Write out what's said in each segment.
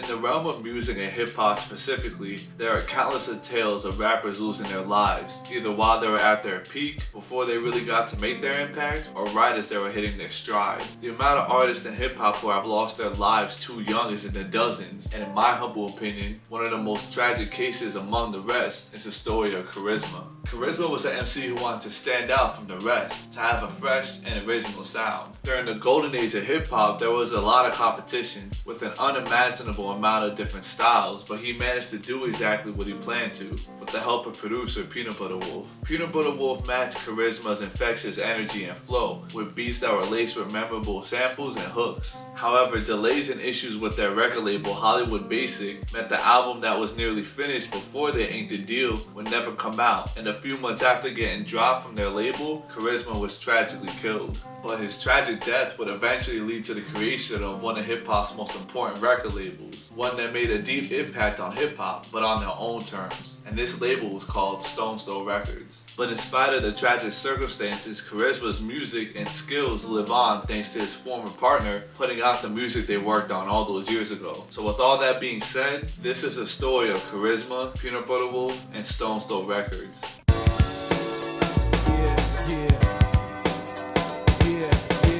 In the realm of music and hip-hop specifically, there are countless of tales of rappers losing their lives, either while they were at their peak, before they really got to make their impact, or right as they were hitting their stride. The amount of artists in hip-hop who have lost their lives too young is in the dozens, and in my humble opinion, one of the most tragic cases among the rest is the story of Charizma. Charizma was an MC who wanted to stand out from the rest, to have a fresh and original sound. During the golden age of hip-hop, there was a lot of competition, with an unimaginable amount of different styles, but he managed to do exactly what he planned to, with the help of producer Peanut Butter Wolf. Peanut Butter Wolf matched Charizma's infectious energy and flow, with beats that were laced with memorable samples and hooks. However, delays and issues with their record label Hollywood Basic meant the album that was nearly finished before they inked the deal would never come out, and a few months after getting dropped from their label, Charizma was tragically killed. But his tragic death would eventually lead to the creation of one of hip-hop's most important record labels, one that made a deep impact on hip-hop, but on their own terms, and this label was called Stone Throw Records. But in spite of the tragic circumstances, Charizma's music and skills live on thanks to his former partner putting out the music they worked on all those years ago. So with all that being said, this is a story of Charizma, Peanut Butter Wolf, and Stone Throw Records.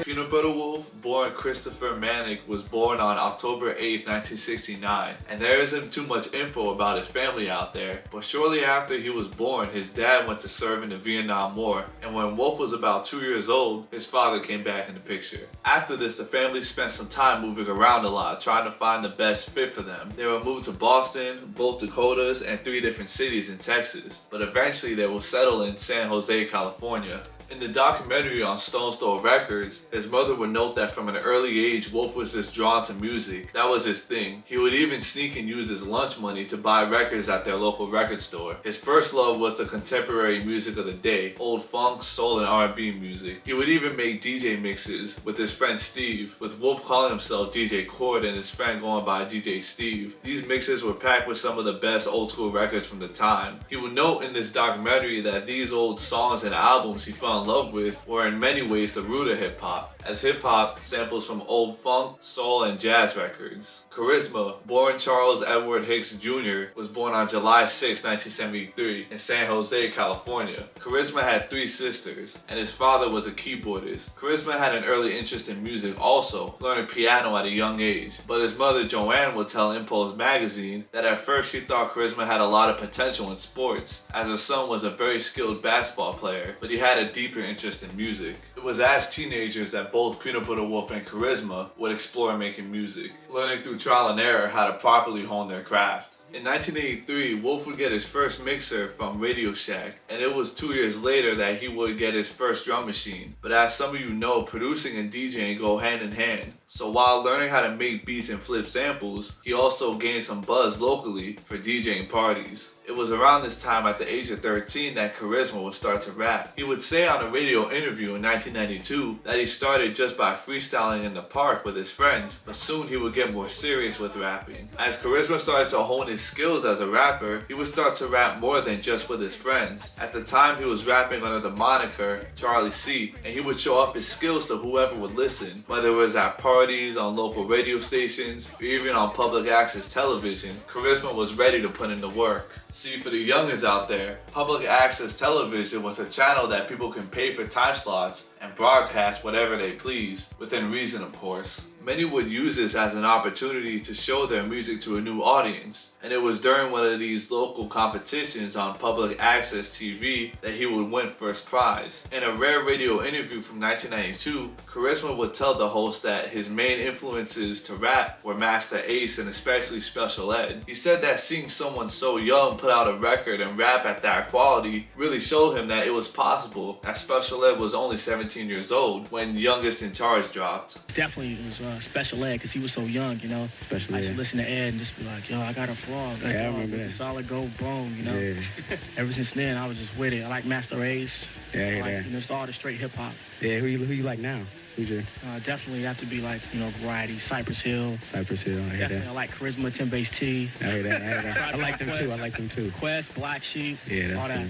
Peanut Butter Wolf, born Christopher Manick, was born on October 8, 1969, and there isn't too much info about his family out there, but shortly after he was born, his dad went to serve in the Vietnam War, and when Wolf was about 2 years old, his father came back in the picture. After this, the family spent some time moving around a lot, trying to find the best fit for them. They were moved to Boston, both Dakotas, and 3 different cities in Texas, but eventually they will settle in San Jose, California. In the documentary on Stone Throw Records, his mother would note that from an early age, Wolf was just drawn to music. That was his thing. He would even sneak and use his lunch money to buy records at their local record store. His first love was the contemporary music of the day, old funk, soul, and R&B music. He would even make DJ mixes with his friend Steve, with Wolf calling himself DJ Cord and his friend going by DJ Steve. These mixes were packed with some of the best old school records from the time. He would note in this documentary that these old songs and albums he found love with were in many ways the root of hip-hop, as hip-hop samples from old funk, soul, and jazz records. Charizma, born Charles Edward Hicks Jr., was born on July 6, 1973 in San Jose, California. Charizma had 3 sisters, and his father was a keyboardist. Charizma had an early interest in music also, learning piano at a young age, but his mother Joanne would tell Impulse magazine that at first she thought Charizma had a lot of potential in sports, as her son was a very skilled basketball player, but he had a deeper interest in music. It was as teenagers that both Peanut Butter Wolf and Charizma would explore making music, learning through trial and error how to properly hone their craft. In 1983, Wolf would get his first mixer from Radio Shack, and it was 2 years later that he would get his first drum machine. But as some of you know, producing and DJing go hand in hand. So while learning how to make beats and flip samples, he also gained some buzz locally for DJing parties. It was around this time at the age of 13 that Charizma would start to rap. He would say on a radio interview in 1992 that he started just by freestyling in the park with his friends, but soon he would get more serious with rapping. As Charizma started to hone his skills as a rapper, he would start to rap more than just with his friends. At the time, he was rapping under the moniker Charlie C, and he would show off his skills to whoever would listen, whether it was at parties, on local radio stations, or even on public access television. Charizma was ready to put in the work. See, for the youngins out there, public access television was a channel that people can pay for time slots and broadcast whatever they please, within reason of course. Many would use this as an opportunity to show their music to a new audience, and it was during one of these local competitions on public access TV that he would win first prize. In a rare radio interview from 1992, Charizma would tell the host that his main influences to rap were Master Ace and especially Special Ed. He said that seeing someone so young put out a record and rap at that quality really showed him that it was possible, as Special Ed was only 17 years old when Youngest in Charge dropped. Definitely it was Special Ed, because he was so young, you know. Special I used to listen to Ed and just be like, yo, I got a frog. Yeah, I remember that. Solid gold bone, you know. Yeah. Ever since then, I was just with it. I like Master Ace. Yeah, I like, yeah. you know, it's all the straight hip hop. Yeah, who you like now? Who's your? Definitely have to be like, you know, variety. Cypress Hill. Cypress Hill, I hear Definitely, that. I like Charizma, Tim Bass T. I hear that, I hear that. I like them too, I like them too. Quest, Black Sheep, Yeah, that's all that. cool.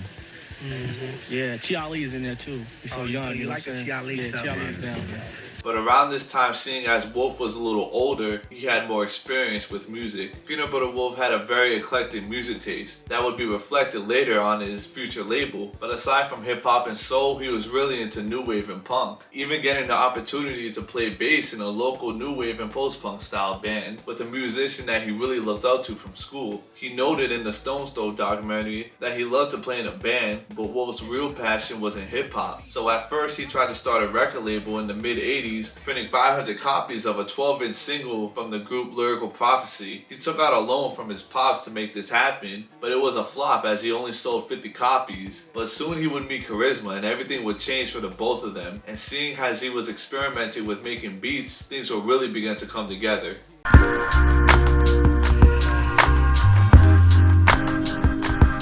Mm-hmm. Yeah, Chi Ali's in there too. He's so young. You know like what I'm the saying? Chi Ali yeah, stuff, Chi man. Ali's down. Yeah. But around this time, seeing as Wolf was a little older, he had more experience with music. Peanut Butter Wolf had a very eclectic music taste that would be reflected later on his future label. But aside from hip hop and soul, he was really into new wave and punk, even getting the opportunity to play bass in a local new wave and post-punk style band with a musician that he really looked up to from school. He noted in the Stones Throw documentary that he loved to play in a band, but Wolf's real passion was in hip hop. So at first he tried to start a record label in the mid 80s, printing 500 copies of a 12-inch single from the group Lyrical Prophecy. He took out a loan from his pops to make this happen, but it was a flop as he only sold 50 copies. But soon he would meet Charizma and everything would change for the both of them, and seeing as he was experimenting with making beats, things would really begin to come together.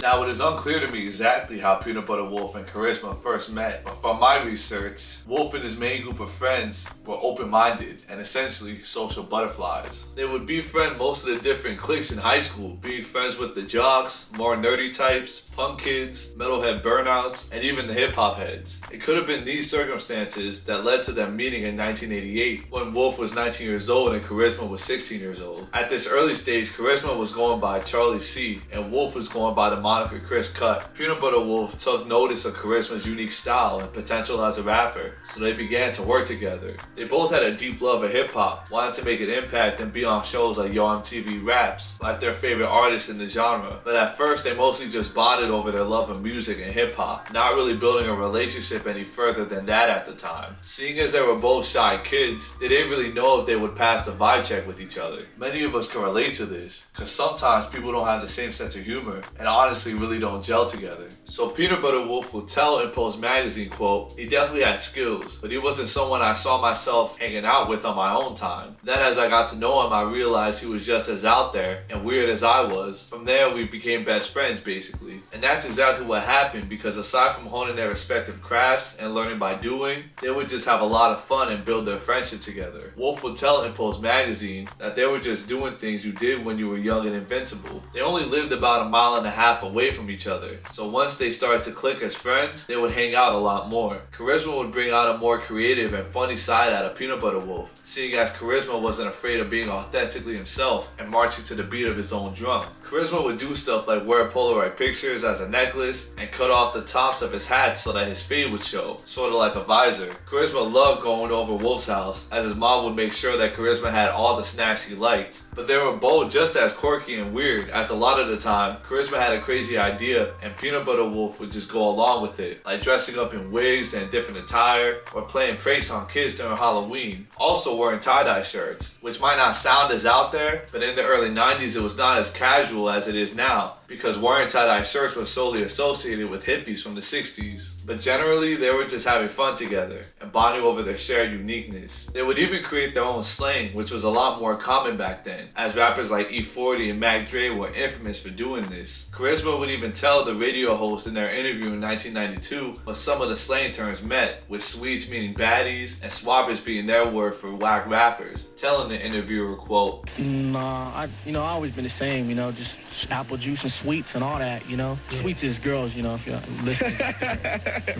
Now, it is unclear to me exactly how Peanut Butter Wolf and Charizma first met, but from my research, Wolf and his main group of friends were open-minded and essentially social butterflies. They would befriend most of the different cliques in high school, being friends with the jocks, more nerdy types, punk kids, metalhead burnouts, and even the hip-hop heads. It could have been these circumstances that led to them meeting in 1988, when Wolf was 19 years old and Charizma was 16 years old. At this early stage, Charizma was going by Charlie C, and Wolf was going by the moniker Chris Cut. Peanut Butter Wolf took notice of Charizma's unique style and potential as a rapper, so they began to work together. They both had a deep love of hip-hop, wanted to make an impact and be on shows like Yo MTV Raps, like their favorite artists in the genre. But at first, they mostly just bonded over their love of music and hip-hop, not really building a relationship any further than that at the time. Seeing as they were both shy kids, they didn't really know if they would pass the vibe check with each other. Many of us can relate to this, because sometimes people don't have the same sense of humor, and honestly really don't gel together. So Peanut Butter Wolf will tell in Post magazine, quote, "He definitely had skills, but he wasn't someone I saw myself hanging out with on my own time. Then as I got to know him, I realized he was just as out there and weird as I was. From there, we became best friends, basically." And that's exactly what happened, because aside from honing their respective crafts and learning by doing, they would just have a lot of fun and build their friendship together. Wolf would tell in Post magazine that they were just doing things you did when you were young and invincible. They only lived about a mile and a half away from each other, so once they started to click as friends, they would hang out a lot more. Charizma would bring out a more creative and funny side out of Peanut Butter Wolf, seeing as Charizma wasn't afraid of being authentically himself and marching to the beat of his own drum. Charizma would do stuff like wear Polaroid pictures as a necklace and cut off the tops of his hat so that his fade would show, sort of like a visor. Charizma loved going over Wolf's house, as his mom would make sure that Charizma had all the snacks he liked. But they were both just as quirky and weird, as a lot of the time, Charizma had a crazy idea and Peanut Butter Wolf would just go along with it, like dressing up in wigs and different attire, or playing pranks on kids during Halloween. Also wearing tie-dye shirts, which might not sound as out there, but in the early 90s it was not as casual as it is now, because wearing tie-dye shirts was solely associated with hippies from the 60s. But generally, they were just having fun together and bonding over their shared uniqueness. They would even create their own slang, which was a lot more common back then, as rappers like E40 and Mac Dre were infamous for doing this. Charizma would even tell the radio host in their interview in 1992 what some of the slang terms meant, with sweets meaning baddies and swappers being their word for whack rappers, telling the interviewer, quote, Nah, I always been the same, just apple juice and sweets and all that, Yeah. Sweets is girls, if you're listening.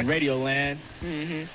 Radio land.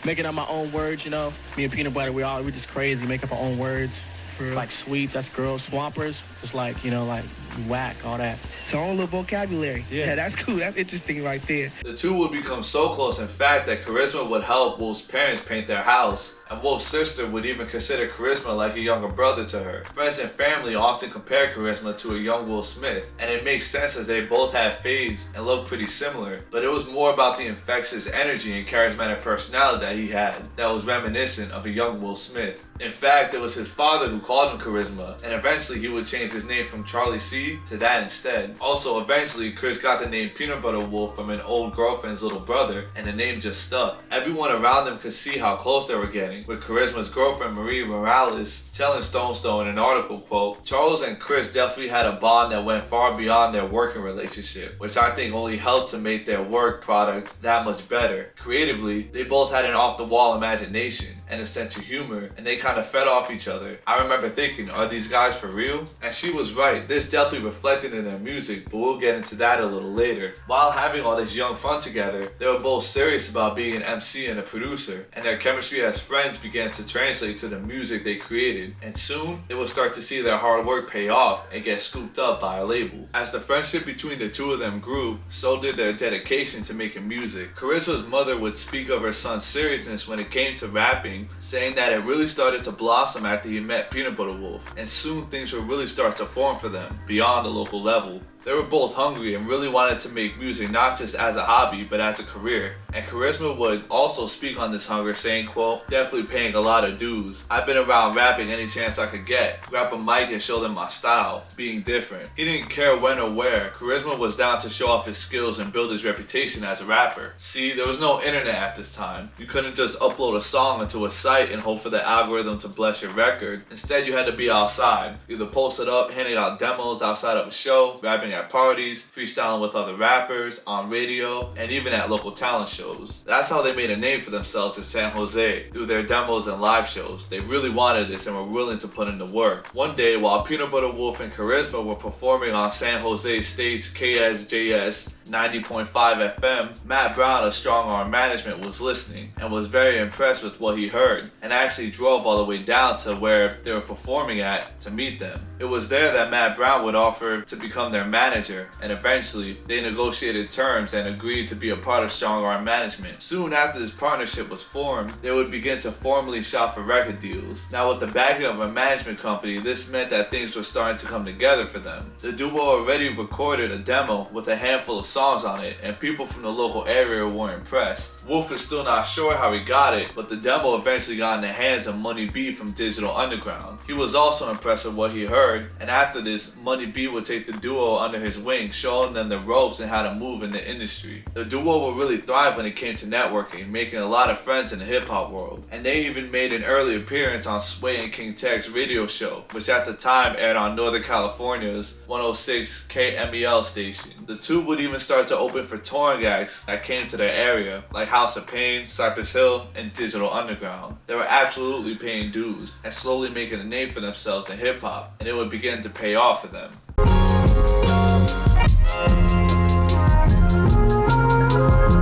Making up my own words, Me and Peanut Butter, we just crazy, make up our own words. Like sweets, that's girls. Swampers, just like, like whack, all that. It's our own little vocabulary. Yeah, that's cool. That's interesting right there. The two would become so close, in fact, that Charizma would help Wolf's parents paint their house, and Wolf's sister would even consider Charizma like a younger brother to her. Friends and family often compare Charizma to a young Will Smith, and it makes sense as they both had fades and looked pretty similar, but it was more about the infectious energy and charismatic personality that he had that was reminiscent of a young Will Smith. In fact, it was his father who called him Charizma, and eventually he would change his name from Charlie C to that instead. Also, eventually, Chris got the name Peanut Butter Wolf from an old girlfriend's little brother, and the name just stuck. Everyone around them could see how close they were getting, with Charizma's girlfriend Marie Morales telling Stone in an article, quote, "Charles and Chris definitely had a bond that went far beyond their working relationship, which I think only helped to make their work product that much better. Creatively, they both had an off-the-wall imagination and a sense of humor, and they kind of fed off each other. I remember thinking, are these guys for real? And she was right. This definitely reflected in their music, but we'll get into that a little later. While having all this young fun together, they were both serious about being an MC and a producer, and their chemistry as friends began to translate to the music they created, and soon they would start to see their hard work pay off and get scooped up by a label. As the friendship between the two of them grew, so did their dedication to making music. Charizma's mother would speak of her son's seriousness when it came to rapping, saying that it really started to blossom after he met Peanut Butter Wolf, and soon things would really start to form for them beyond the local level. They were both hungry and really wanted to make music not just as a hobby, but as a career. And Charizma would also speak on this hunger, saying, quote, definitely paying a lot of dues. I've been around rapping any chance I could get. Grab a mic and show them my style, being different. He didn't care when or where. Charizma was down to show off his skills and build his reputation as a rapper. See, there was no internet at this time. You couldn't just upload a song onto a site and hope for the algorithm to bless your record. Instead, you had to be outside, either posted up, handing out demos outside of a show, rapping at parties, freestyling with other rappers, on radio, and even at local talent shows. That's how they made a name for themselves in San Jose, through their demos and live shows. They really wanted this and were willing to put in the work. One day, while Peanut Butter Wolf and Charizma were performing on San Jose State's KSJS 90.5 FM, Matt Brown of Strong Arm Management was listening and was very impressed with what he heard, and actually drove all the way down to where they were performing at to meet them. It was there that Matt Brown would offer to become their manager, and eventually they negotiated terms and agreed to be a part of Strong Arm Management. Soon after this partnership was formed, they would begin to formally shop for record deals. Now, with the backing of a management company, this meant that things were starting to come together for them. The duo already recorded a demo with a handful of songs on it, and people from the local area were impressed. Wolf is still not sure how he got it, but the demo eventually got in the hands of Money B from Digital Underground. He was also impressed with what he heard, and after this, Money B would take the duo under his wing, showing them the ropes and how to move in the industry. The duo would really thrive when it came to networking, making a lot of friends in the hip-hop world, and they even made an early appearance on Sway and King Tech's radio show, which at the time aired on Northern California's 106 KMEL station. The two would even start to open for touring acts that came to their area, like House of Pain, Cypress Hill, and Digital Underground. They were absolutely paying dues and slowly making a name for themselves in hip-hop, and it would begin to pay off for them.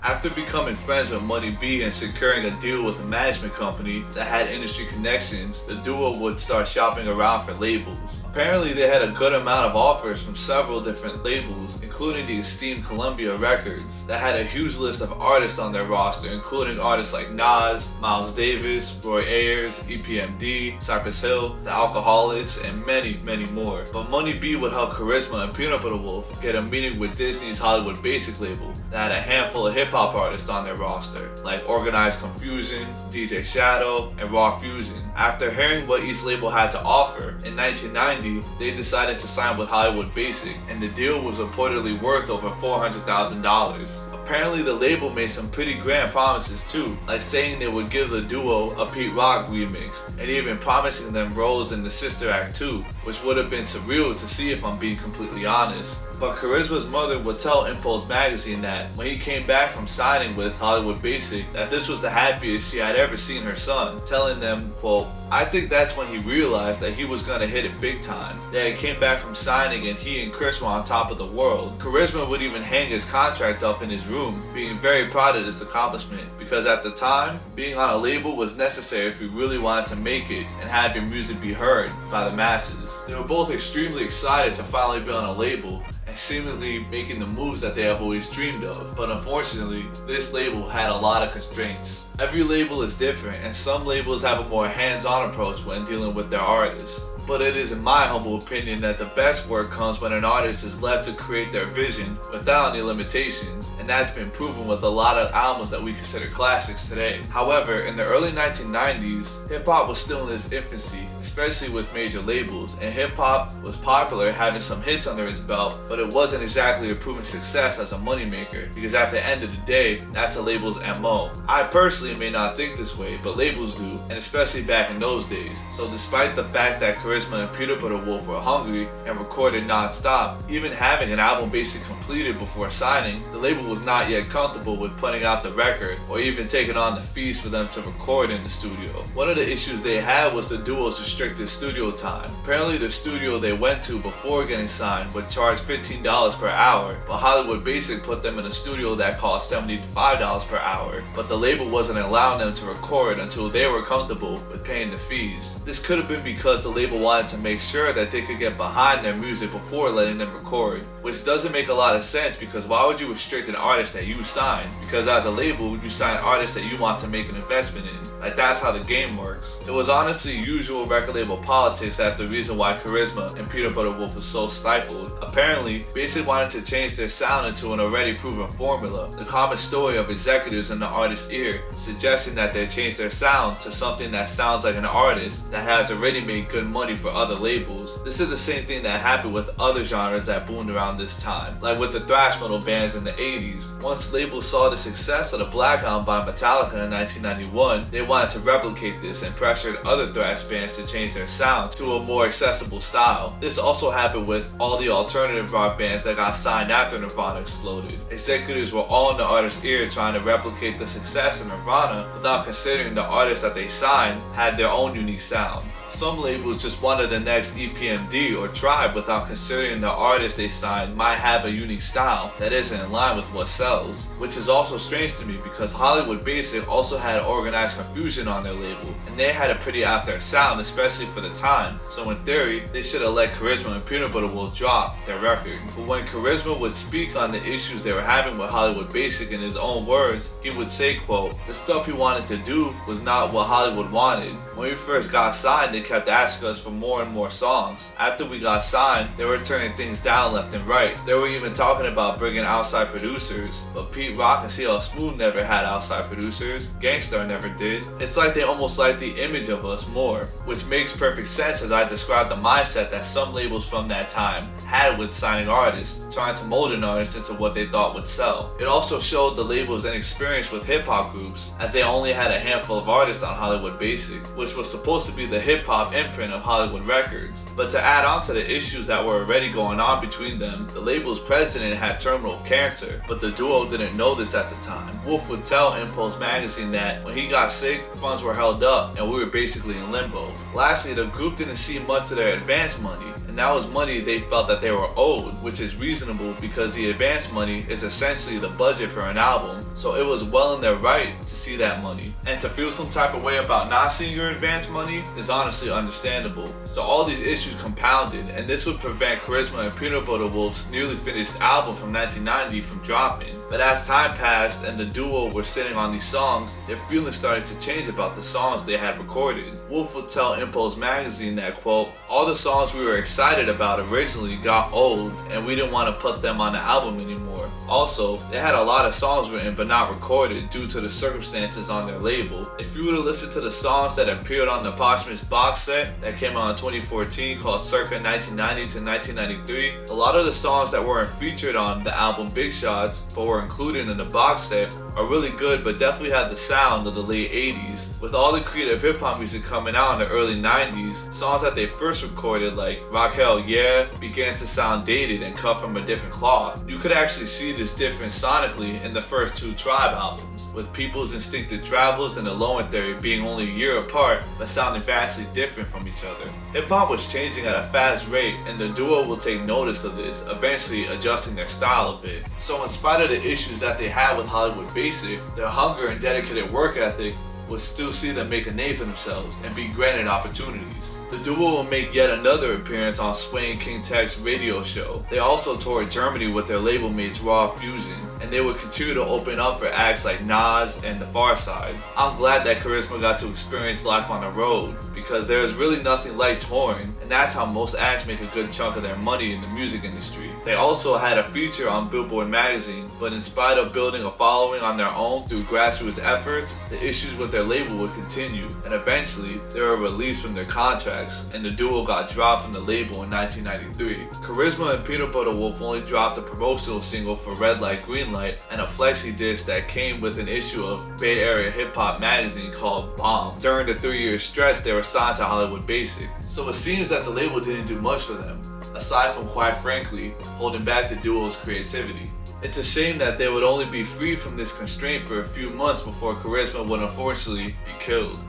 After becoming friends with Money B and securing a deal with a management company that had industry connections, the duo would start shopping around for labels. Apparently, they had a good amount of offers from several different labels, including the esteemed Columbia Records, that had a huge list of artists on their roster, including artists like Nas, Miles Davis, Roy Ayers, EPMD, Cypress Hill, The Alcoholics, and many, many more. But Money B would help Charizma and Peanut Butter Wolf get a meeting with Disney's Hollywood Basic label that had a handful of hip-hop artists on their roster, like Organized Confusion, DJ Shadow, and Raw Fusion. After hearing what each label had to offer, in 1990, they decided to sign with Hollywood Basic, and the deal was reportedly worth over $400,000. Apparently, the label made some pretty grand promises too, like saying they would give the duo a Pete Rock remix, and even promising them roles in the Sister Act 2, which would have been surreal to see if I'm being completely honest. But Charizma's mother would tell Impulse magazine that when he came back from signing with Hollywood Basic, that this was the happiest she had ever seen her son, telling them, quote, I think that's when he realized that he was gonna hit it big time, that he came back from signing and he and Chris were on top of the world. Charizma would even hang his contract up in his room, being very proud of this accomplishment, because at the time, being on a label was necessary if you really wanted to make it and have your music be heard by the masses. They were both extremely excited to finally be on a label and seemingly making the moves that they have always dreamed of. But unfortunately, this label had a lot of constraints. Every label is different, and some labels have a more hands-on approach when dealing with their artists. But it is in my humble opinion that the best work comes when an artist is left to create their vision without any limitations, and that's been proven with a lot of albums that we consider classics today. However, in the early 1990s, hip-hop was still in its infancy, especially with major labels, and hip-hop was popular, having some hits under its belt, but it wasn't exactly a proven success as a moneymaker, because at the end of the day, that's a label's MO. I personally may not think this way, but labels do, and especially back in those days. So despite the fact that Charizma Charizma and Peanut Butter Wolf were hungry and recorded non-stop. Even having an album basically completed before signing, the label was not yet comfortable with putting out the record or even taking on the fees for them to record in the studio. One of the issues they had was the duo's restricted studio time. Apparently the studio they went to before getting signed would charge $15 per hour, but Hollywood Basic put them in a studio that cost $75 per hour, but the label wasn't allowing them to record until they were comfortable with paying the fees. This could have been because the label wanted to make sure that they could get behind their music before letting them record, which doesn't make a lot of sense because why would you restrict an artist that you sign? Because as a label, you sign artists that you want to make an investment in. Like, that's how the game works. It was honestly usual record label politics that's the reason why Charizma and Peanut Butter Wolf was so stifled. Apparently, Basic wanted to change their sound into an already proven formula, the common story of executives in the artist's ear, suggesting that they change their sound to something that sounds like an artist that has already made good money for other labels. This is the same thing that happened with other genres that boomed around this time, like with the thrash metal bands in the 80s. Once labels saw the success of the Black Album by Metallica in 1991, they wanted to replicate this and pressured other thrash bands to change their sound to a more accessible style. This also happened with all the alternative rock bands that got signed after Nirvana exploded. Executives were all in the artist's ear trying to replicate the success of Nirvana without considering the artists that they signed had their own unique sound. Some labels just wanted the next EPMD or Tribe without considering the artist they signed might have a unique style that isn't in line with what sells, which is also strange to me because Hollywood Basic also had Organized Confusion on their label, and they had a pretty out there sound, especially for the time, so in theory, they should have let Charizma and Peanut Butter Wolf drop their record. But when Charizma would speak on the issues they were having with Hollywood Basic in his own words, he would say, quote, "The stuff he wanted to do was not what Hollywood wanted. When we first got signed, they kept asking us for more and more songs. After we got signed, they were turning things down left and right. They were even talking about bringing outside producers, but Pete Rock and CL Smooth never had outside producers. Gangstar never did. It's like they almost like the image of us more, which makes perfect sense as I described the mindset that some labels from that time had with signing artists, trying to mold an artist into what they thought would sell. It also showed the label's inexperience with hip-hop groups, as they only had a handful of artists on Hollywood Basic, which was supposed to be the hip-hop imprint of Hollywood Records. But to add on to the issues that were already going on between them, the label's president had terminal cancer, but the duo didn't know this at the time. Wolf would tell Impulse magazine that when he got sick, funds were held up and we were basically in limbo. Lastly, the group didn't see much of their advance money, and that was money they felt that they were owed, which is reasonable because the advance money is essentially the budget for an album, so it was well in their right to see that money. And to feel some type of way about not seeing your advance money is honestly understandable. So all these issues compounded, and this would prevent Charizma and Peanut Butter Wolf's nearly finished album from 1990 from dropping. But as time passed and the duo were sitting on these songs, their feelings started to change about the songs they had recorded. Wolf would tell Impulse magazine that, quote, "All the songs we were excited about originally got old and we didn't want to put them on the album anymore. Also, they had a lot of songs written but not recorded due to the circumstances on their label. If you were to listen to the songs that appeared on the posthumous box set that came out in 2014 called Circa 1990 to 1993, a lot of the songs that weren't featured on the album Big Shots but were included in the box set are really good but definitely had the sound of the late 80s. With all the creative hip-hop music coming out in the early 90s, songs that they first recorded like Rock Hell Yeah began to sound dated and cut from a different cloth. You could actually see this difference sonically in the first two Tribe albums, with People's Instinctive Travels and The Lower Theory being only a year apart but sounding vastly different from each other. Hip-hop was changing at a fast rate and the duo will take notice of this, eventually adjusting their style a bit. So in spite of the issues that they had with Hollywood Basic, their hunger and dedicated work ethic would still see them make a name for themselves and be granted opportunities. The duo will make yet another appearance on Swaying King Tech's radio show. They also toured Germany with their label mates Raw Fusion, and they would continue to open up for acts like Nas and The Far Side. I'm glad that Charizma got to experience life on the road, because there is really nothing like touring, and that's how most acts make a good chunk of their money in the music industry. They also had a feature on Billboard magazine, but in spite of building a following on their own through grassroots efforts, the issues with their label would continue, and eventually they were released from their contracts, and the duo got dropped from the label in 1993. Charizma and Peanut Butter Wolf only dropped a promotional single for Red Light Green Light and a flexi disc that came with an issue of Bay Area hip hop magazine called Bomb. During the 3-year stretch they were signed to Hollywood Basic. So it seems that the label didn't do much for them, aside from, quite frankly, holding back the duo's creativity. It's a shame that they would only be freed from this constraint for a few months before Charizma would unfortunately be killed.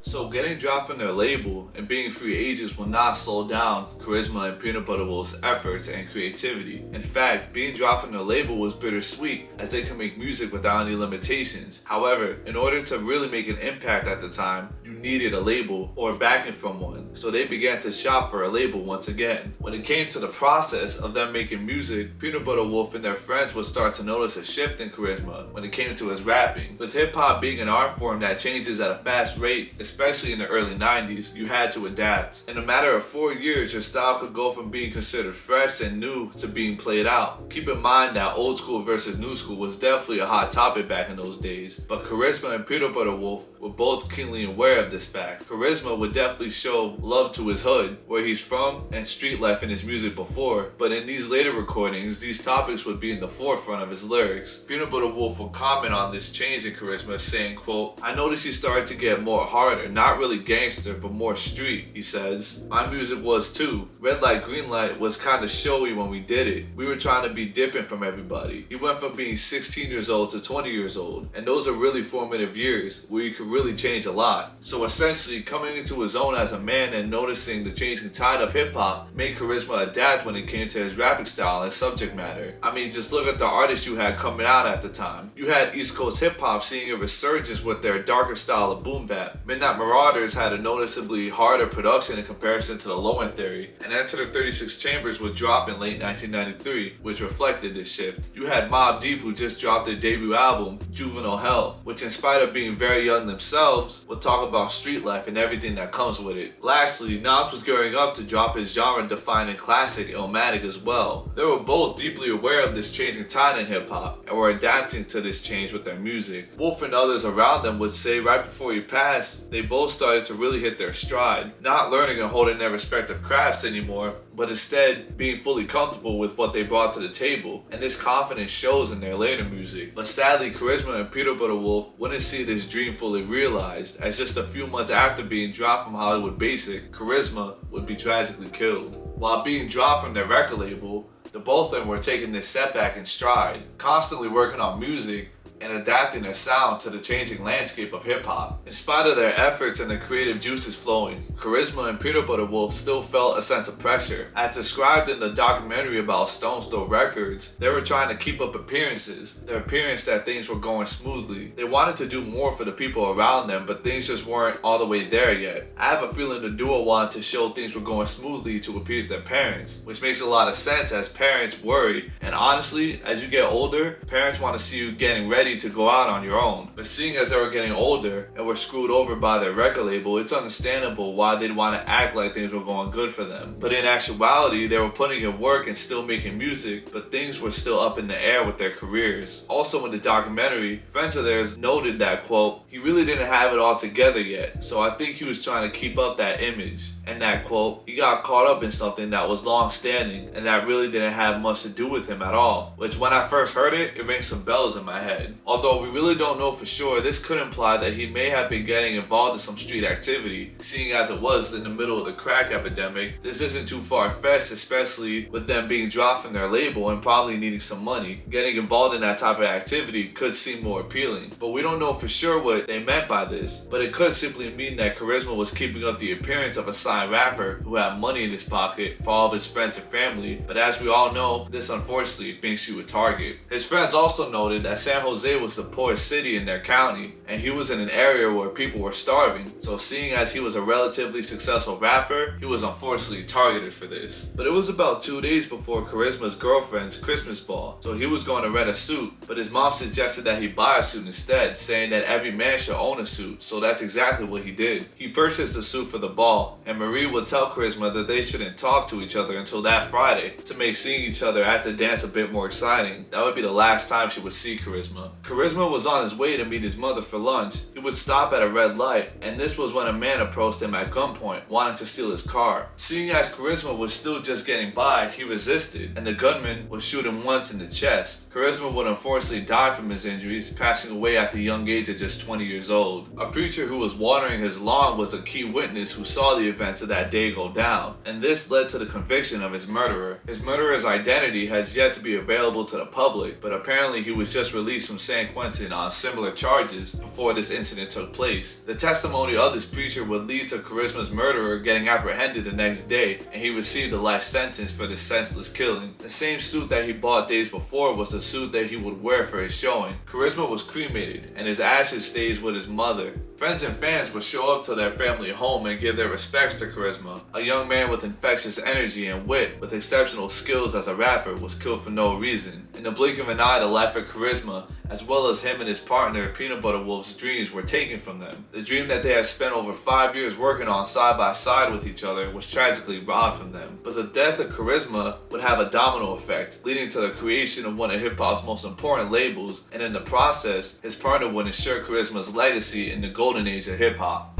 So getting dropped from their label and being free agents will not slow down Charizma and Peanut Butter Wolf's efforts and creativity. In fact, being dropped from their label was bittersweet, as they could make music without any limitations. However, in order to really make an impact at the time, you needed a label or backing from one. So they began to shop for a label once again. When it came to the process of them making music, Peanut Butter Wolf and their friends would start to notice a shift in Charizma when it came to his rapping. With hip hop being an art form that changes at a fast rate, especially in the early 90s, you had to adapt. In a matter of 4 years, your style could go from being considered fresh and new to being played out. Keep in mind that old school versus new school was definitely a hot topic back in those days, but Charizma and Peanut Butter Wolf were both keenly aware of this fact. Charizma would definitely show love to his hood, where he's from, and street life in his music before, but in these later recordings, these topics would be in the forefront of his lyrics. Peanut Butter Wolf would comment on this change in Charizma, saying, quote, "I noticed you started to get more harder, not really gangster, but more street," he says. "My music was too. Red light, green light was kinda showy when we did it. We were trying to be different from everybody." He went from being 16 years old to 20 years old, and those are really formative years where you could really change a lot. So essentially, coming into his own as a man and noticing the changing tide of hip-hop made Charizma adapt when it came to his rapping style and subject matter. I mean, just look at the artists you had coming out at the time. You had East Coast hip-hop seeing a resurgence with their darker style of boom bap. Midnight Marauders had a noticeably harder production in comparison to the Low End Theory, and Enter the 36 Chambers would drop in late 1993, which reflected this shift. You had Mobb Deep, who just dropped their debut album, Juvenile Hell, which in spite of being very young themselves, would talk about street life and everything that comes with it. Lastly, Nas was gearing up to drop his genre-defining classic, Illmatic, as well. They were both deeply aware of this changing tide in hip-hop, and were adapting to this change with their music. Wolf and others around them would say right before he passed, they both started to really hit their stride, not learning and holding their respective crafts anymore, but instead being fully comfortable with what they brought to the table, and this confidence shows in their later music. But sadly, Charizma and Peanut Butter Wolf wouldn't see this dream fully realized, as just a few months after being dropped from Hollywood Basic, Charizma would be tragically killed. While being dropped from their record label, the both of them were taking this setback in stride, constantly working on music and adapting their sound to the changing landscape of hip-hop. In spite of their efforts and the creative juices flowing, Charizma and Peanut Butter Wolf still felt a sense of pressure. As described in the documentary about Stone Throw Records, they were trying to keep up appearances, their appearance that things were going smoothly. They wanted to do more for the people around them, but things just weren't all the way there yet. I have a feeling the duo wanted to show things were going smoothly to appease their parents, which makes a lot of sense as parents worry, and honestly, as you get older, parents want to see you getting ready to go out on your own. But seeing as they were getting older and were screwed over by their record label, it's understandable why they'd want to act like things were going good for them. But in actuality, they were putting in work and still making music, but things were still up in the air with their careers. Also in the documentary, friends of theirs noted that, quote, "He really didn't have it all together yet, so I think he was trying to keep up that image," and that, quote, "He got caught up in something that was long standing and that really didn't have much to do with him at all," which when I first heard it, it rang some bells in my head. Although we really don't know for sure, this could imply that he may have been getting involved in some street activity, seeing as it was in the middle of the crack epidemic. This isn't too far-fetched, especially with them being dropped from their label and probably needing some money. Getting involved in that type of activity could seem more appealing, but we don't know for sure what they meant by this. But it could simply mean that Charizma was keeping up the appearance of a signed rapper who had money in his pocket for all of his friends and family, but as we all know, this unfortunately makes you a target. His friends also noted that San Jose was the poorest city in their county, and he was in an area where people were starving, so seeing as he was a relatively successful rapper, he was unfortunately targeted for this. But it was about 2 days before Charizma's girlfriend's Christmas ball, so he was going to rent a suit, but his mom suggested that he buy a suit instead, saying that every man should own a suit, so that's exactly what he did. He purchased a suit for the ball, and Marie would tell Charizma that they shouldn't talk to each other until that Friday, to make seeing each other at the dance a bit more exciting. That would be the last time she would see Charizma. Charizma was on his way to meet his mother for lunch. He would stop at a red light, and this was when a man approached him at gunpoint, wanting to steal his car. Seeing as Charizma was still just getting by, he resisted, and the gunman would shoot him once in the chest. Charizma would unfortunately die from his injuries, passing away at the young age of just 20 years old. A preacher who was watering his lawn was a key witness who saw the events of that day go down, and this led to the conviction of his murderer. His murderer's identity has yet to be available to the public, but apparently he was just released from San Quentin on similar charges before this incident took place. The testimony of this preacher would lead to Charizma's murderer getting apprehended the next day, and he received a life sentence for this senseless killing. The same suit that he bought days before was the suit that he would wear for his showing. Charizma was cremated, and his ashes stays with his mother. Friends and fans would show up to their family home and give their respects to Charizma. A young man with infectious energy and wit, with exceptional skills as a rapper, was killed for no reason. In the blink of an eye, the life of Charizma, as well as him and his partner Peanut Butter Wolf's dreams, were taken from them. The dream that they had spent over 5 years working on side by side with each other was tragically robbed from them. But the death of Charizma would have a domino effect, leading to the creation of one of hip-hop's most important labels, and in the process, his partner would ensure Charizma's legacy in the golden age of hip-hop.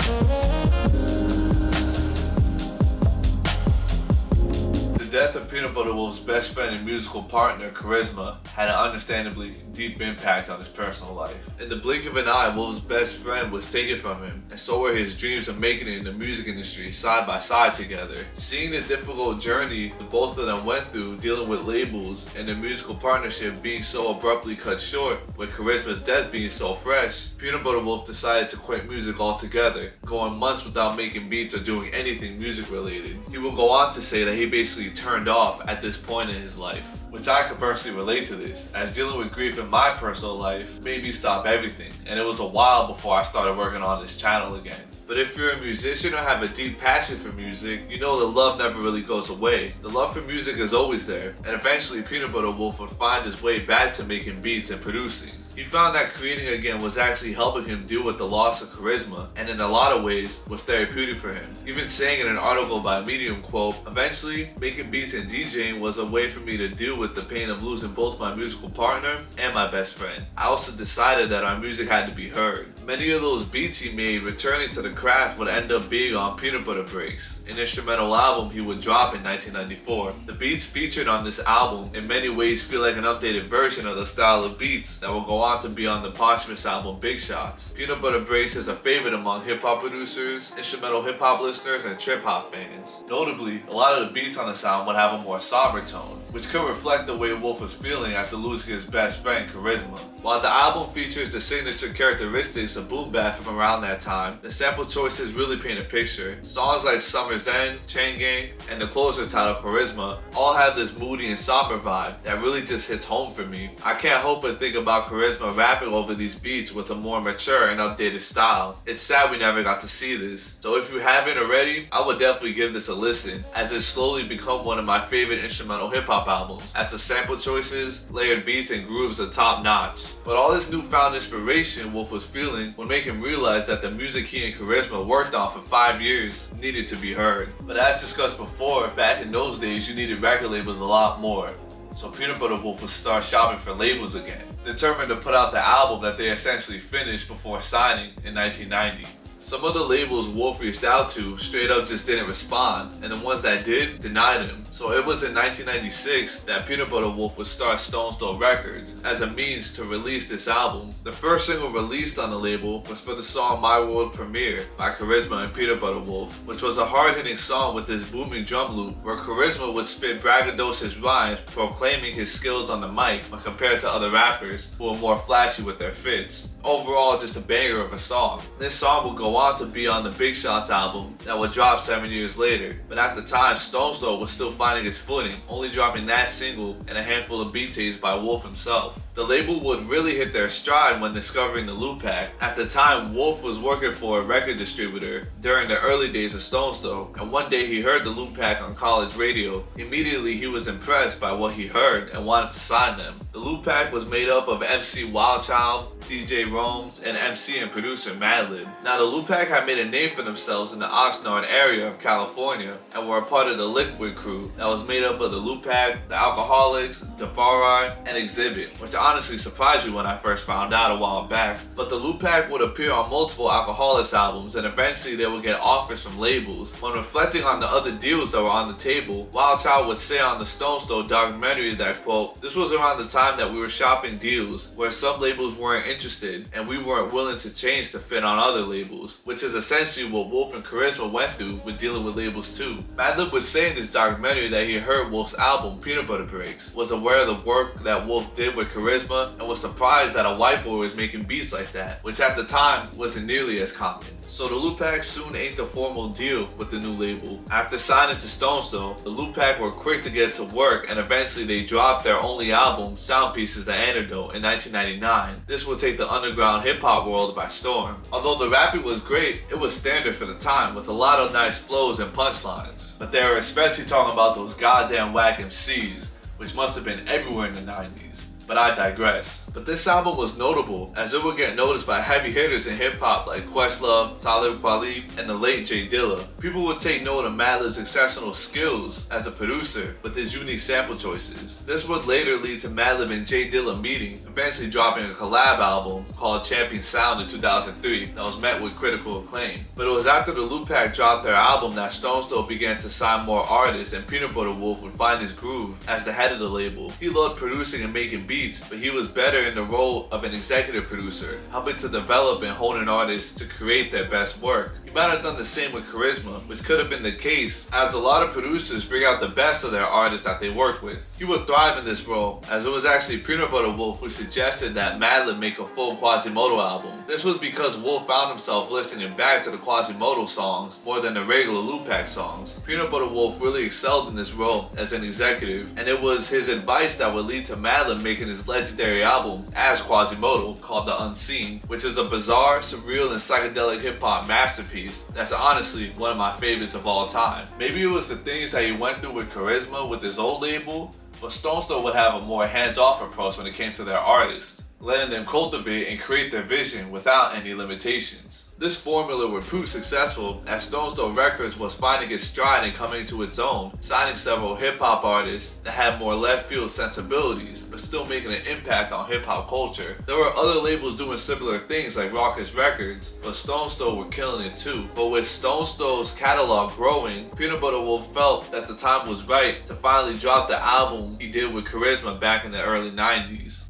The death of Peanut Butter Wolf's best friend and musical partner, Charizma, had an understandably deep impact on his personal life. In the blink of an eye, Wolf's best friend was taken from him, and so were his dreams of making it in the music industry side by side together. Seeing the difficult journey the both of them went through dealing with labels and their musical partnership being so abruptly cut short, with Charizma's death being so fresh, Peanut Butter Wolf decided to quit music altogether, going months without making beats or doing anything music related. He will go on to say that he basically turned off at this point in his life, which I could personally relate to this, as dealing with grief in my personal life made me stop everything, and it was a while before I started working on this channel again. But if you're a musician or have a deep passion for music, you know the love never really goes away. The love for music is always there, and eventually Peanut Butter Wolf would find his way back to making beats and producing. He found that creating again was actually helping him deal with the loss of Charizma, and in a lot of ways was therapeutic for him. Even saying in an article by Medium, quote, "Eventually, making beats and DJing was a way for me to deal with the pain of losing both my musical partner and my best friend. I also decided that our music had to be heard." Many of those beats he made returning to the craft would end up being on Peanut Butter Breaks, an instrumental album he would drop in 1994. The beats featured on this album in many ways feel like an updated version of the style of beats that will go on to be on the posthumous album Big Shots. Peanut Butter Breaks is a favorite among hip-hop producers, instrumental hip-hop listeners, and trip-hop fans. Notably, a lot of the beats on this album would have a more somber tone, which could reflect the way Wolf was feeling after losing his best friend, Charizma. While the album features the signature characteristics of boom bap from around that time, the sample choices really paint a picture. Songs like Summer's End, Chain Gang, and the closer title Charizma all have this moody and somber vibe that really just hits home for me. I can't help but think about Charizma rapping over these beats with a more mature and updated style. It's sad we never got to see this, so if you haven't already, I would definitely give this a listen, as it's slowly become one of my favorite instrumental hip-hop albums, as the sample choices, layered beats, and grooves are top notch. But all this newfound inspiration Wolf was feeling would make him realize that the music he and Charizma worked on for 5 years needed to be heard. But as discussed before, back in those days you needed record labels a lot more. So Peanut Butter Wolf would start shopping for labels again, determined to put out the album that they essentially finished before signing in 1990. Some of the labels Wolf reached out to straight up just didn't respond, and the ones that did denied him. So it was in 1996 that Peanut Butter Wolf would start Stone Throw Records as a means to release this album. The first single released on the label was for the song My World Premiere by Charizma and Peanut Butter Wolf, which was a hard-hitting song with this booming drum loop where Charizma would spit braggadocious rhymes proclaiming his skills on the mic when compared to other rappers who were more flashy with their fits. Overall, just a banger of a song. This song would go on to be on the Big Shots album that would drop 7 years later, but at the time Stone Throw was still finding its footing, only dropping that single and a handful of beat tapes by Wolf himself. The label would really hit their stride when discovering the Lootpack. At the time, Wolf was working for a record distributor during the early days of Stone Throw, and one day he heard the Lootpack on college radio. Immediately he was impressed by what he heard and wanted to sign them. The Lootpack was made up of MC Wildchild, DJ Rome's, and MC and producer Madlib. Now the Lootpack had made a name for themselves in the Oxnard area of California and were a part of the Liquid crew that was made up of the Lootpack, the Alcoholics, Defari, and Exhibit, which honestly surprised me when I first found out a while back. But the Lootpack would appear on multiple Alcoholics albums, and eventually they would get offers from labels. When reflecting on the other deals that were on the table, Wild Child would say on the Stone Store documentary that, quote, "This was around the time that we were shopping deals where some labels weren't interested and we weren't willing to change to fit on other labels," which is essentially what Wolf and Charizma went through with dealing with labels too. Madlib would say in this documentary that he heard Wolf's album Peanut Butter Breaks, was aware of the work that Wolf did with Charizma, and was surprised that a white boy was making beats like that, which at the time wasn't nearly as common. So the Lootpack soon inked a formal deal with the new label. After signing to Stone Store, the Lootpack were quick to get to work, and eventually they dropped their only album, Sound Pieces The Antidote, in 1999. This would take the underground hip-hop world by storm. Although the rapping was great, it was standard for the time, with a lot of nice flows and punchlines. But they were especially talking about those goddamn whack MCs, which must have been everywhere in the 90s. But I digress. But this album was notable, as it would get noticed by heavy hitters in hip-hop like Questlove, Talib Kweli, and the late J Dilla. People would take note of Madlib's exceptional skills as a producer with his unique sample choices. This would later lead to Madlib and J Dilla meeting, eventually dropping a collab album called Champion Sound in 2003 that was met with critical acclaim. But it was after the Lootpack dropped their album that Stone Store began to sign more artists, and Peanut Butter Wolf would find his groove as the head of the label. He loved producing and making beats, but he was better in the role of an executive producer, helping to develop and hone an artist to create their best work. He might have done the same with Charizma, which could have been the case, as a lot of producers bring out the best of their artists that they work with. He would thrive in this role, as it was actually Peanut Butter Wolf who suggested that Madlib make a full Quasimodo album. This was because Wolf found himself listening back to the Quasimodo songs more than the regular Lootpack songs. Peanut Butter Wolf really excelled in this role as an executive, and it was his advice that would lead to Madlib making his legendary album as Quasimodo called The Unseen, which is a bizarre, surreal, and psychedelic hip-hop masterpiece that's honestly one of my favorites of all time. Maybe it was the things that he went through with Charizma with his old label, but Stone Store would have a more hands-off approach when it came to their artists, letting them cultivate and create their vision without any limitations. This formula would prove successful as Stone Store Records was finding its stride and coming to its own, signing several hip-hop artists that had more left-field sensibilities, but still making an impact on hip-hop culture. There were other labels doing similar things like Rawkus Records, but Stone Store were killing it too. But with Stone Store's catalog growing, Peanut Butter Wolf felt that the time was right to finally drop the album he did with Charizma back in the early 90s.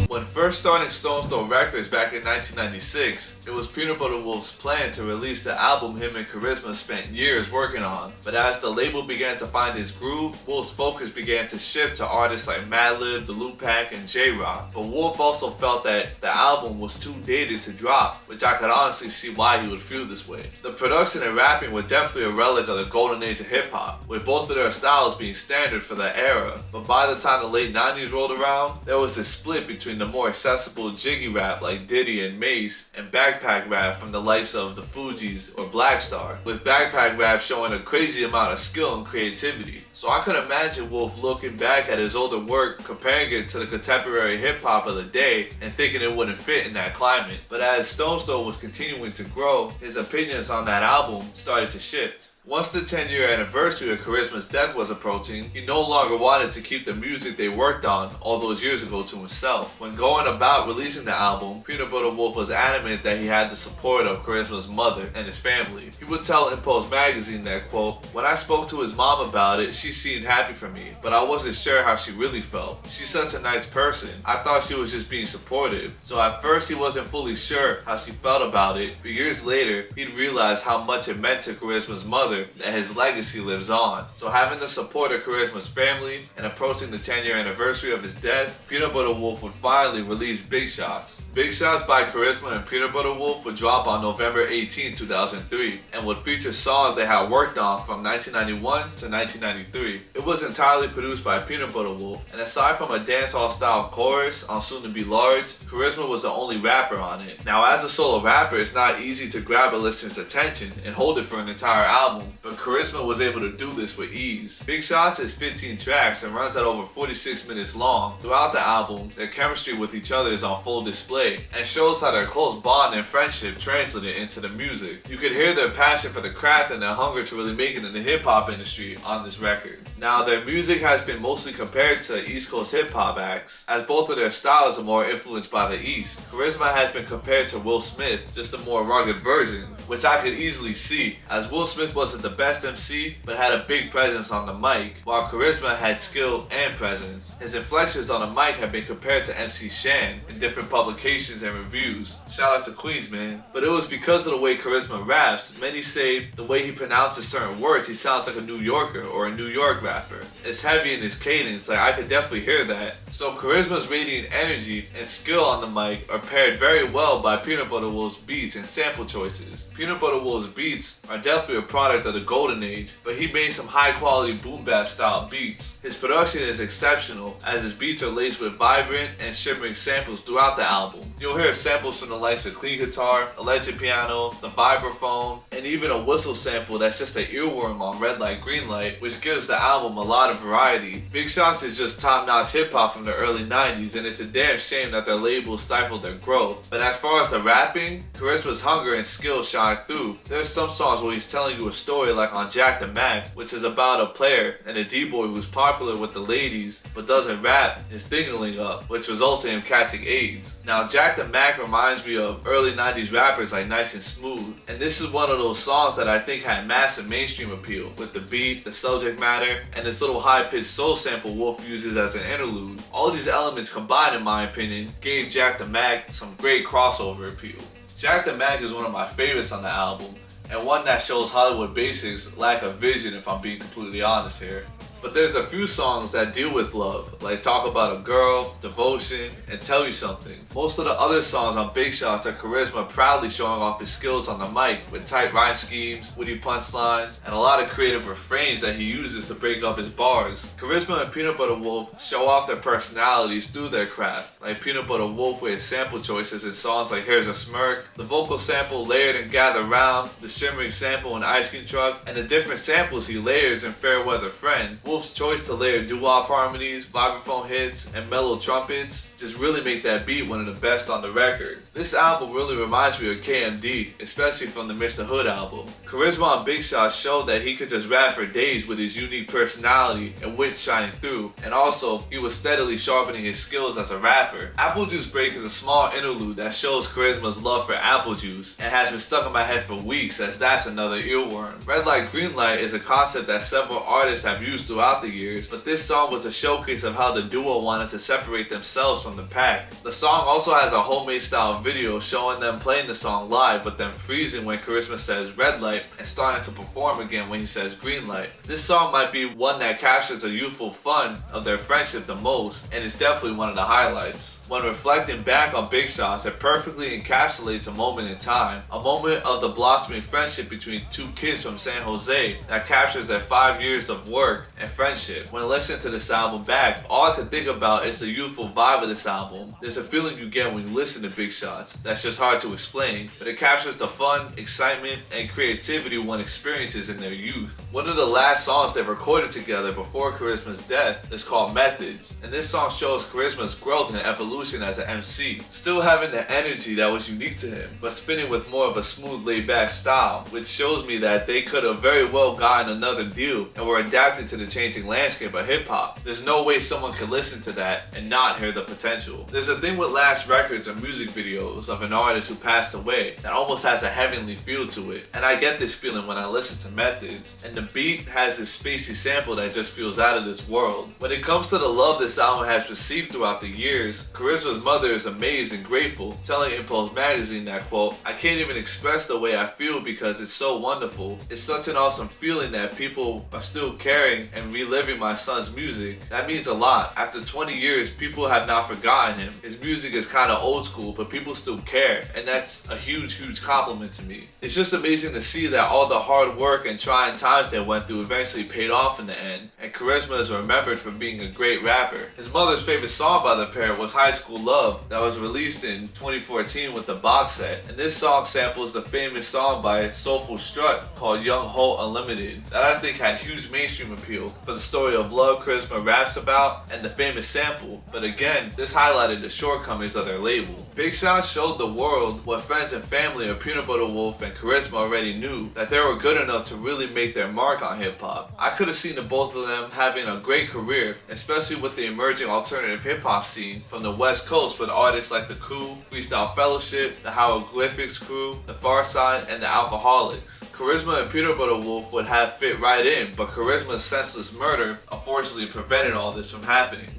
When first starting Stone Store Records back in 1996, it was Peanut Butter Wolf's plan to release the album him and Charizma spent years working on. But as the label began to find his groove, Wolf's focus began to shift to artists like Madlib, the Lootpack, and Jrocc. But Wolf also felt that the album was too dated to drop, which I could honestly see why he would feel this way. The production and rapping were definitely a relic of the golden age of hip-hop, with both of their styles being standard for the era. But by the time the late 90s rolled around, there was a split between the more accessible jiggy rap like Diddy and Mace, and backpack rap from the likes of the Fugees or Black Star, with backpack rap showing a crazy amount of skill and creativity. So I could imagine Wolf looking back at his older work, comparing it to the contemporary hip-hop of the day, and thinking it wouldn't fit in that climate. But as Stone Store was continuing to grow, his opinions on that album started to shift. Once the 10-year anniversary of Charizma's death was approaching, he no longer wanted to keep the music they worked on all those years ago to himself. When going about releasing the album, Peanut Butter Wolf was adamant that he had the support of Charizma's mother and his family. He would tell Impulse magazine that, quote, "When I spoke to his mom about it, she seemed happy for me, but I wasn't sure how she really felt. She's such a nice person. I thought she was just being supportive." So at first he wasn't fully sure how she felt about it, but years later, he'd realized how much it meant to Charizma's mother that his legacy lives on. So having the support of Charizma's family and approaching the 10-year anniversary of his death, Peanut Butter Wolf would finally release Big Shots. Big Shots by Charizma and Peanut Butter Wolf would drop on November 18, 2003, and would feature songs they had worked on from 1991 to 1993. It was entirely produced by Peanut Butter Wolf, and aside from a dancehall style chorus on Soon to Be Large, Charizma was the only rapper on it. Now, as a solo rapper, it's not easy to grab a listener's attention and hold it for an entire album, but Charizma was able to do this with ease. Big Shots is 15 tracks and runs at over 46 minutes long. Throughout the album, their chemistry with each other is on full display and shows how their close bond and friendship translated into the music. You could hear their passion for the craft and their hunger to really make it in the hip-hop industry on this record. Now, their music has been mostly compared to East Coast hip-hop acts, as both of their styles are more influenced by the East. Charizma has been compared to Will Smith, just a more rugged version, which I could easily see, as Will Smith wasn't the best MC, but had a big presence on the mic, while Charizma had skill and presence. His inflections on the mic have been compared to MC Shan in different publications and reviews. Shout out to Queens, man. But it was because of the way Charizma raps. Many say the way he pronounces certain words, he sounds like a New Yorker or a New York rapper. It's heavy in his cadence, like I could definitely hear that. So Charizma's radiant energy and skill on the mic are paired very well by Peanut Butter Wolf's beats and sample choices. Peanut Butter Wolf's beats are definitely a product of the golden age, but he made some high quality boom bap style beats. His production is exceptional, as his beats are laced with vibrant and shimmering samples throughout the album. You'll hear samples from the likes of clean guitar, electric piano, the vibraphone, and even a whistle sample that's just an earworm on Red Light Green Light, which gives the album a lot of variety. Big Shots is just top-notch hip-hop from the early 90s, and it's a damn shame that their label stifled their growth. But as far as the rapping, Charizma's hunger and skill shine through. There's some songs where he's telling you a story, like on Jack the Mac, which is about a player and a D-boy who's popular with the ladies but doesn't rap his dingling up, which results in him catching AIDS. Now, Jack the Mac reminds me of early 90s rappers like Nice and Smooth, and this is one of those songs that I think had massive mainstream appeal, with the beat, the subject matter, and this little high-pitched soul sample Wolf uses as an interlude. All these elements combined, in my opinion, gave Jack the Mac some great crossover appeal. Jack the Mac is one of my favorites on the album, and one that shows Hollywood Basics' lack of vision, if I'm being completely honest here. But there's a few songs that deal with love, like Talk About a Girl, Devotion, and Tell You Something. Most of the other songs on Big Shots are Charizma proudly showing off his skills on the mic with tight rhyme schemes, witty punchlines, and a lot of creative refrains that he uses to break up his bars. Charizma and Peanut Butter Wolf show off their personalities through their craft, like Peanut Butter Wolf with his sample choices in songs like Here's a Smirk, the vocal sample Layered and Gather Round, the shimmering sample in Ice Cream Truck, and the different samples he layers in Fair Weather Friend. Wolf's choice to layer doo-wop harmonies, vibraphone hits, and mellow trumpets just really make that beat one of the best on the record. This album really reminds me of KMD, especially from the Mr. Hood album. Charizma on Big Shots showed that he could just rap for days with his unique personality and wit shining through, and also he was steadily sharpening his skills as a rapper. Apple Juice Break is a small interlude that shows Charizma's love for apple juice and has been stuck in my head for weeks, as that's another earworm. Red Light Green Light is a concept that several artists have used throughout the years, but this song was a showcase of how the duo wanted to separate themselves from the pack. The song also has a homemade style video showing them playing the song live, but then freezing when Charizma says red light and starting to perform again when he says green light. This song might be one that captures the youthful fun of their friendship the most, and it's definitely one of the highlights. When reflecting back on Big Shots, it perfectly encapsulates a moment in time, a moment of the blossoming friendship between two kids from San Jose that captures their 5 years of work and friendship. When listening to this album back, all I could think about is the youthful vibe of this album. There's a feeling you get when you listen to Big Shots that's just hard to explain, but it captures the fun, excitement, and creativity one experiences in their youth. One of the last songs they recorded together before Charizma's death is called Methods, and this song shows Charizma's growth and evolution as an MC, still having the energy that was unique to him, but spinning with more of a smooth, laid-back style, which shows me that they could have very well gotten another deal and were adapting to the changing landscape of hip-hop. There's no way someone could listen to that and not hear the potential. There's a thing with last records or music videos of an artist who passed away that almost has a heavenly feel to it, and I get this feeling when I listen to Methods, and the beat has this spacey sample that just feels out of this world. When it comes to the love this album has received throughout the years, Charizma's mother is amazed and grateful, telling Impulse magazine that, quote, "I can't even express the way I feel because it's so wonderful. It's such an awesome feeling that people are still caring and reliving my son's music. That means a lot. After 20 years, people have not forgotten him. His music is kind of old school, but people still care, and that's a huge, huge compliment to me." It's just amazing to see that all the hard work and trying times they went through eventually paid off in the end, and Charizma is remembered for being a great rapper. His mother's favorite song by the pair was High School Love, that was released in 2014 with the box set, and this song samples the famous song by Soulful Strut called Young Ho Unlimited, that I think had huge mainstream appeal for the story of love Charizma raps about and the famous sample, but again, this highlighted the shortcomings of their label. Big Shot showed the world what friends and family of Peanut Butter Wolf and Charizma already knew, that they were good enough to really make their mark on hip-hop. I could have seen the both of them having a great career, especially with the emerging alternative hip-hop scene from the West Coast with artists like The Coup, Freestyle Fellowship, the Hieroglyphics Crew, The Pharcyde, and the Alcoholics. Charizma and Peanut Butter Wolf would have fit right in, but Charizma's senseless murder unfortunately prevented all this from happening.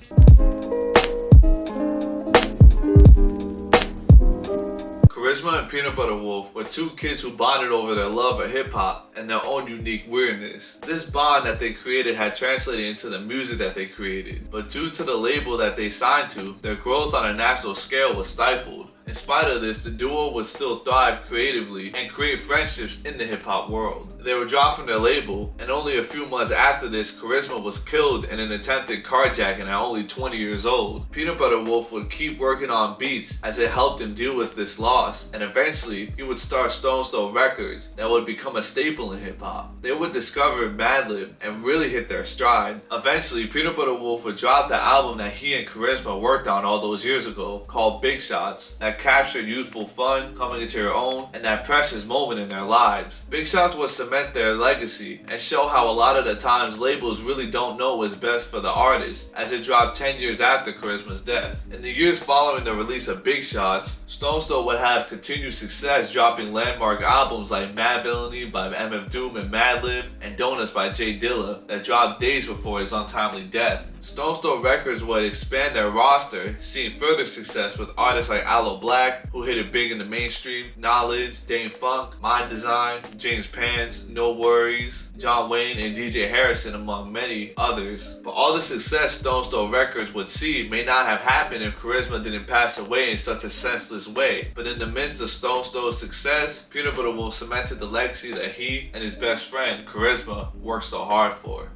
Charizma and Peanut Butter Wolf were two kids who bonded over their love of hip-hop and their own unique weirdness. This bond that they created had translated into the music that they created, but due to the label that they signed to, their growth on a national scale was stifled. In spite of this, the duo would still thrive creatively and create friendships in the hip-hop world. They were dropped from their label, and only a few months after this, Charizma was killed in an attempted carjacking at only 20 years old. Peanut Butter Wolf would keep working on beats as it helped him deal with this loss, and eventually, he would start Stone Throw Records that would become a staple in hip-hop. They would discover Madlib and really hit their stride. Eventually, Peanut Butter Wolf would drop the album that he and Charizma worked on all those years ago, called Big Shots, that captured youthful fun, coming into your own, and that precious moment in their lives. Big Shots was cement their legacy and show how a lot of the times labels really don't know what's best for the artist, as it dropped 10 years after Charizma's death. In the years following the release of Big Shots, Stone Throw would have continued success, dropping landmark albums like Madvillian by MF Doom and Madlib and Donuts by J Dilla that dropped days before his untimely death. Stone Throw Records would expand their roster, seeing further success with artists like Aloe Black, who hit it big in the mainstream, Knowledge, Dane Funk, Mind Design, James Pans, No Worries, John Wayne, and DJ Harrison, among many others. But all the success Stone Throw Records would see may not have happened if Charizma didn't pass away in such a senseless way. But in the midst of Stone Throw's success, Peanut Butter Wolf cemented the legacy that he and his best friend, Charizma, worked so hard for.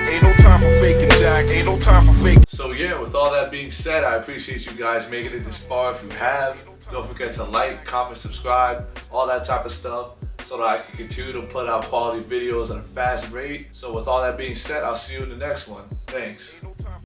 Ain't no time for faking, Jack. Ain't no time for faking. So yeah, with all that being said, I appreciate you guys making it this far. If you have, don't forget to like, comment, subscribe, all that type of stuff, so that I can continue to put out quality videos at a fast rate. So with all that being said, I'll see you in the next one. Thanks.